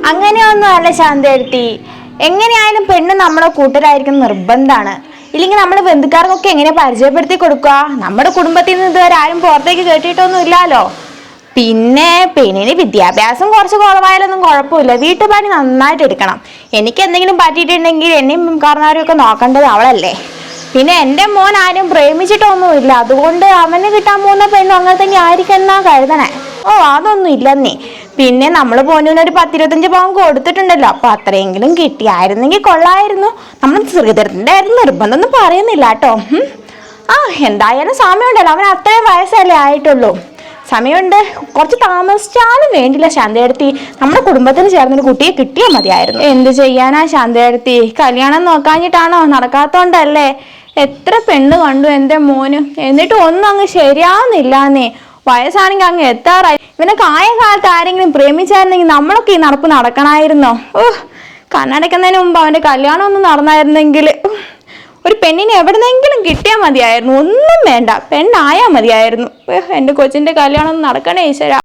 അങ്ങനെയൊന്നും അല്ല ശാന്തേടത്തി. എങ്ങനെയായാലും പെണ്ണ് നമ്മളെ കൂട്ടരായിരിക്കും നിർബന്ധമാണ്. ഇല്ലെങ്കിൽ നമ്മൾ ബന്ധുക്കാർക്കൊക്കെ എങ്ങനെ പരിചയപ്പെടുത്തി കൊടുക്കുക? നമ്മുടെ കുടുംബത്തിൽ നിന്ന് ഇതുവരെ ആരും പുറത്തേക്ക് കേട്ടിട്ടൊന്നും ഇല്ലല്ലോ. പിന്നെ പെണ്ണിന് വിദ്യാഭ്യാസം കുറച്ച് കുറവായാലൊന്നും കുഴപ്പമില്ല, വീട്ടുപണി നന്നായിട്ട് എടുക്കണം. എനിക്ക് എന്തെങ്കിലും പറ്റിയിട്ടുണ്ടെങ്കിൽ എന്നെയും കാരണവരും ഒക്കെ നോക്കേണ്ടത് അവളല്ലേ. പിന്നെ എൻ്റെ മോൻ ആരും പ്രേമിച്ചിട്ടൊന്നുമില്ല, അതുകൊണ്ട് അവന് കിട്ടാൻ പോകുന്ന പെണ്ണും അങ്ങനെ തന്നെ ആയിരിക്കും എന്നാ കരുതണേ. ഓ അതൊന്നും ഇല്ലെന്നേ. പിന്നെ നമ്മൾ പോന്നൊരു 10-25 പവൻ കൊടുത്തിട്ടുണ്ടല്ലോ, അപ്പൊ അത്രയെങ്കിലും കിട്ടിയായിരുന്നെങ്കിൽ കൊള്ളായിരുന്നു. നമ്മൾ ശ്രീധരത്തിന്റെ ആയിരുന്നു നിർബന്ധമൊന്നും പറയുന്നില്ല കേട്ടോ. എന്തായാലും സമയമുണ്ടല്ലോ, അവൻ അത്രയും വയസ്സല്ലേ ആയിട്ടുള്ളൂ. സമയമുണ്ട്, കുറച്ച് താമസിച്ചാലും വേണ്ടില്ല ശാന്തേടത്തി. നമ്മുടെ കുടുംബത്തിന് ചേർന്നൊരു കുട്ടിയെ കിട്ടിയാൽ മതിയായിരുന്നു. എന്ത് ചെയ്യാനാ ശാന്തേടത്തി, കല്യാണം നോക്കാഞ്ഞിട്ടാണോ? നടക്കാത്തോണ്ടല്ലേ. എത്ര പെണ്ണ് കണ്ടു എൻ്റെ മോന്, എന്നിട്ട് ഒന്നും അങ്ങ് ശരിയാവുന്നില്ലാന്നേ. വയസ്സാണെങ്കിൽ അങ്ങ് എത്താറായി. ഇവനൊക്കെ ആയ കാലത്ത് ആരെങ്കിലും പ്രേമിച്ചായിരുന്നെങ്കിൽ നമ്മളൊക്കെ ഈ നടപ്പ് നടക്കണമായിരുന്നോ? കണ്ണടയ്ക്കുന്നതിന് മുമ്പ് അവൻ്റെ കല്യാണം ഒന്നും നടന്നായിരുന്നെങ്കിൽ. ഒരു പെണ്ണിനെ എവിടെന്നെങ്കിലും കിട്ടിയാൽ മതിയായിരുന്നു, ഒന്നും വേണ്ട, പെണ്ണായാൽ മതിയായിരുന്നു. എൻ്റെ കൊച്ചിൻ്റെ കല്യാണം ഒന്നും നടക്കണേ ഈശ്വരാ.